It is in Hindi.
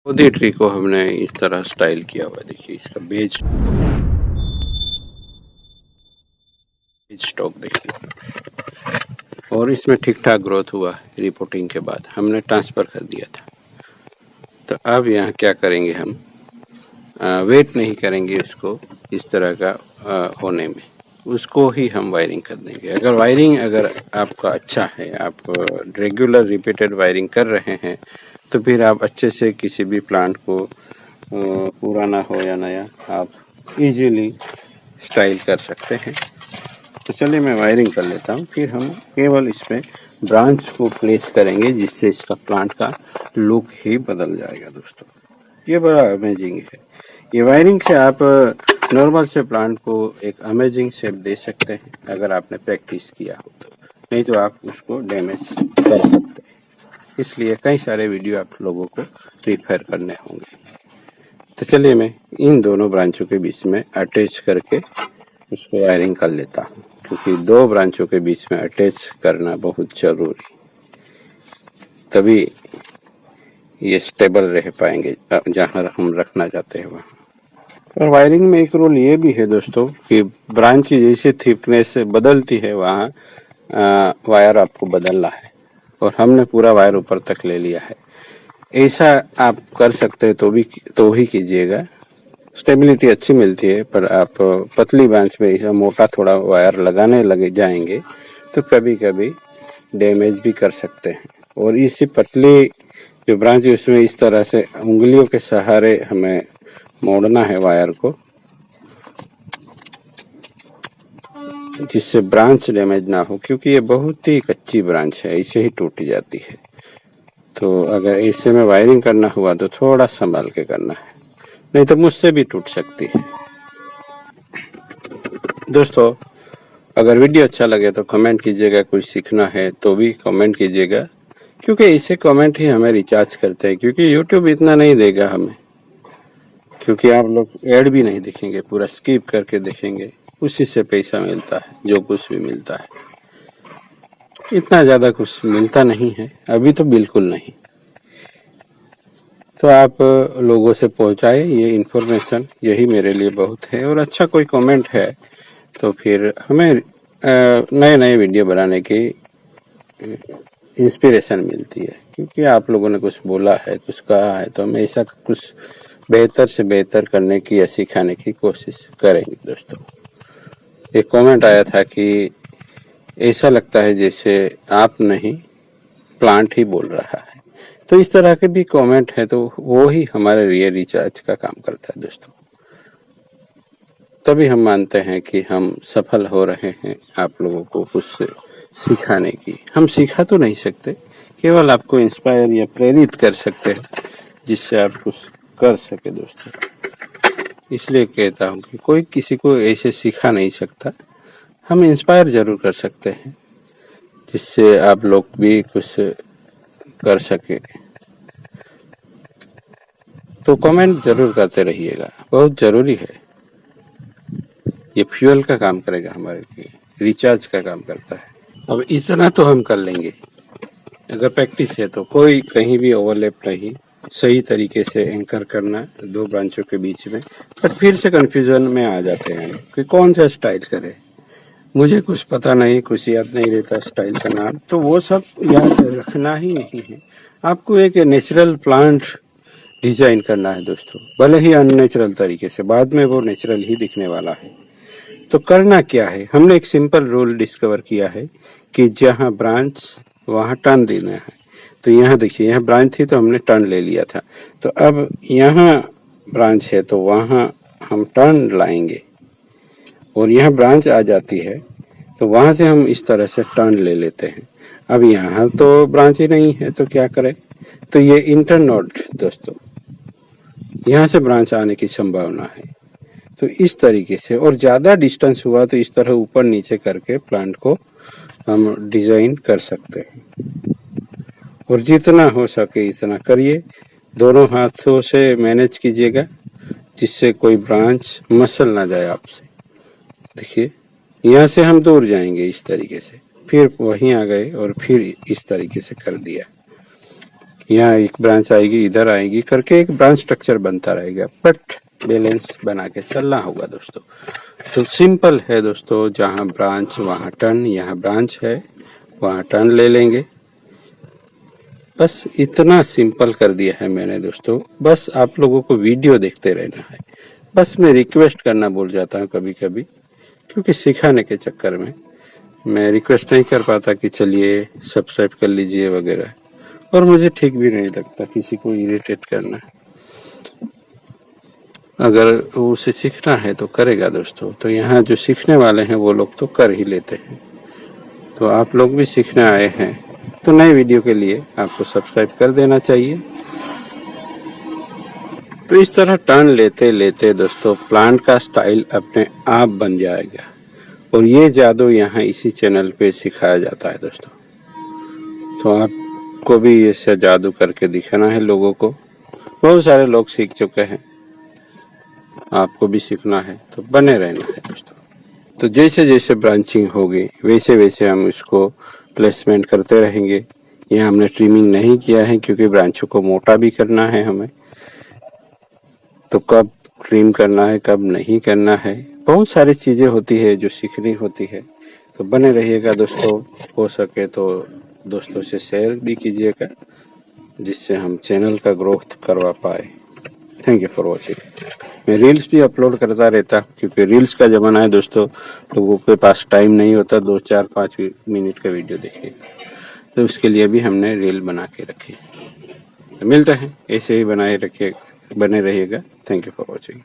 पौधे ट्री को हमने इस तरह स्टाइल किया हुआ है। देखिए इसका बेज स्टॉक देखिए, और इसमें ठीक ठाक ग्रोथ हुआ है। रिपोर्टिंग के बाद हमने ट्रांसफ़र कर दिया था। तो अब यहाँ क्या करेंगे, हम वेट नहीं करेंगे इसको इस तरह का होने में, उसको ही हम वायरिंग कर देंगे। अगर आपका अच्छा है, आप रेगुलर रिपीटेड वायरिंग कर रहे हैं, तो फिर आप अच्छे से किसी भी प्लांट को पुराना हो या नया आप इजीली स्टाइल कर सकते हैं। तो चलिए मैं वायरिंग कर लेता हूँ, फिर हम केवल इसमें ब्रांच को प्लेस करेंगे जिससे इसका प्लांट का लुक ही बदल जाएगा। दोस्तों ये बड़ा अमेजिंग है। ये वायरिंग से आप नॉर्मल से प्लांट को एक अमेजिंग शेप दे सकते हैं अगर आपने प्रैक्टिस किया हो तो, नहीं तो आप उसको डैमेज कर सकते हैं। इसलिए कई सारे वीडियो आप लोगों को रिफर करने होंगे। तो चलिए मैं इन दोनों ब्रांचों के बीच में अटैच करके उसको वायरिंग कर लेता हूँ, क्योंकि दो ब्रांचों के बीच में अटैच करना बहुत जरूरी, तभी ये स्टेबल रह पाएंगे जहाँ हम रखना चाहते हैं वहाँ। और वायरिंग में एक रूल ये भी है दोस्तों कि ब्रांच जैसे थिकनेस बदलती है वहाँ वायर आपको बदलना है, और हमने पूरा वायर ऊपर तक ले लिया है। ऐसा आप कर सकते हैं तो ही कीजिएगा, स्टेबिलिटी अच्छी मिलती है। पर आप पतली ब्रांच में ऐसा मोटा थोड़ा वायर लगाने लगे जाएंगे तो कभी कभी डैमेज भी कर सकते हैं। और इसी पतली जो ब्रांच है उसमें इस तरह से उंगलियों के सहारे हमें मोड़ना है वायर को, जिससे ब्रांच डैमेज ना हो, क्योंकि ये बहुत ही कच्ची ब्रांच है, ऐसे ही टूट जाती है। तो अगर ऐसे में वायरिंग करना हुआ तो थोड़ा संभाल के करना है, नहीं तो मुझसे भी टूट सकती है। दोस्तों अगर वीडियो अच्छा लगे तो कमेंट कीजिएगा, कुछ सीखना है तो भी कमेंट कीजिएगा, क्योंकि इसे कमेंट ही हमें रिचार्ज करते हैं। क्योंकि यूट्यूब इतना नहीं देगा हमें, क्योंकि आप लोग ऐड भी नहीं देखेंगे, पूरा स्किप करके देखेंगे, उसी से पैसा मिलता है। जो कुछ भी मिलता है इतना ज़्यादा कुछ मिलता नहीं है अभी, तो बिल्कुल नहीं। तो आप लोगों से पहुंचाए ये इन्फॉर्मेशन, यही मेरे लिए बहुत है। और अच्छा कोई कमेंट है तो फिर हमें नए नए वीडियो बनाने की इंस्पिरेशन मिलती है, क्योंकि आप लोगों ने कुछ बोला है, कुछ कहा है, तो हम ऐसा कुछ बेहतर से बेहतर करने की या सिखाने की कोशिश करेंगे। दोस्तों एक कमेंट आया था कि ऐसा लगता है जैसे आप नहीं प्लांट ही बोल रहा है, तो इस तरह के भी कमेंट है, तो वो ही हमारे लिए रिचार्ज का काम करता है। दोस्तों तभी हम मानते हैं कि हम सफल हो रहे हैं आप लोगों को कुछ सिखाने की। हम सिखा तो नहीं सकते, केवल आपको इंस्पायर या प्रेरित कर सकते हैं जिससे आप कुछ कर सके। दोस्तों इसलिए कहता हूँ कि कोई किसी को ऐसे सिखा नहीं सकता, हम इंस्पायर जरूर कर सकते हैं जिससे आप लोग भी कुछ कर सके। तो कमेंट जरूर करते रहिएगा, बहुत जरूरी है। ये फ्यूल का काम करेगा हमारे लिए, रिचार्ज का काम करता है। अब इतना तो हम कर लेंगे, अगर प्रैक्टिस है तो कोई कहीं भी ओवरलैप नहीं, सही तरीके से एंकर करना दो ब्रांचों के बीच में। पर फिर से कंफ्यूजन में आ जाते हैं कि कौन सा स्टाइल करे, मुझे कुछ पता नहीं, कुछ याद नहीं रहता स्टाइल का नाम, तो वो सब याद रखना ही नहीं है। आपको एक नेचुरल प्लांट डिजाइन करना है दोस्तों, भले ही अननेचुरल तरीके से, बाद में वो नेचुरल ही दिखने वाला है। तो करना क्या है, हमने एक सिंपल रूल डिस्कवर किया है कि जहाँ ब्रांच वहाँ टर्न देना है। तो यहाँ देखिए, यहाँ ब्रांच थी तो हमने टर्न ले लिया था, तो अब यहाँ ब्रांच है तो वहाँ हम टर्न लाएंगे, और यहाँ ब्रांच आ जाती है तो वहाँ से हम इस तरह से टर्न ले लेते हैं। अब यहाँ तो ब्रांच ही नहीं है तो क्या करें, तो ये इंटरनोड दोस्तों, यहाँ से ब्रांच आने की संभावना है। तो इस तरीके से, और ज़्यादा डिस्टेंस हुआ तो इस तरह ऊपर नीचे करके प्लांट को हम डिजाइन कर सकते हैं। और जितना हो सके इतना करिए, दोनों हाथों से मैनेज कीजिएगा जिससे कोई ब्रांच मसल ना जाए आपसे। देखिए यहाँ से हम दूर जाएंगे इस तरीके से, फिर वहीं आ गए और फिर इस तरीके से कर दिया। यहाँ एक ब्रांच आएगी, इधर आएगी करके एक ब्रांच स्ट्रक्चर बनता रहेगा, बट बैलेंस बना के चलना होगा दोस्तों। तो सिंपल है दोस्तों, जहाँ ब्रांच वहाँ टर्न, यहाँ ब्रांच है वहाँ टर्न ले लेंगे। बस इतना सिंपल कर दिया है मैंने दोस्तों। बस आप लोगों को वीडियो देखते रहना है। बस मैं रिक्वेस्ट करना भूल जाता हूँ कभी कभी, क्योंकि सिखाने के चक्कर में मैं रिक्वेस्ट नहीं कर पाता कि चलिए सब्सक्राइब कर लीजिए वगैरह, और मुझे ठीक भी नहीं लगता किसी को इरिटेट करना। अगर उसे सीखना है तो करेगा दोस्तों। तो यहाँ जो सीखने वाले हैं वो लोग तो कर ही लेते हैं। तो आप लोग भी सीखने आए हैं तो नए वीडियो के लिए आपको सब्सक्राइब कर देना चाहिए। तो इस तरह टर्न लेते लेते दोस्तों प्लांट का स्टाइल अपने आप बन जाएगा, और ये जादू यहाँ इसी चैनल पे सिखाया जाता है दोस्तों। तो आपको भी ऐसा जादू करके दिखाना है लोगों को। बहुत सारे लोग सीख चुके हैं, आपको भी सीखना है तो बने रहना है दोस्तों। तो जैसे जैसे ब्रांचिंग होगी वैसे वैसे हम इसको प्लेसमेंट करते रहेंगे। यहाँ हमने ट्रिमिंग नहीं किया है क्योंकि ब्रांचों को मोटा भी करना है हमें। तो कब ट्रिम करना है कब नहीं करना है, बहुत सारी चीजें होती है जो सीखनी होती है। तो बने रहिएगा दोस्तों। हो सके तो दोस्तों से शेयर भी कीजिएगा, जिससे हम चैनल का ग्रोथ करवा पाए। Thank you for watching. मैं रील्स भी अपलोड करता रहता, क्योंकि रील्स का जमाना है दोस्तों। लोगों के पास टाइम नहीं होता 2, 4, 5 मिनट का वीडियो देखिए, तो उसके लिए भी हमने रील बना के रखी। तो मिलते हैं, ऐसे ही बनाए रखिए, बने रहिएगा। Thank you for watching.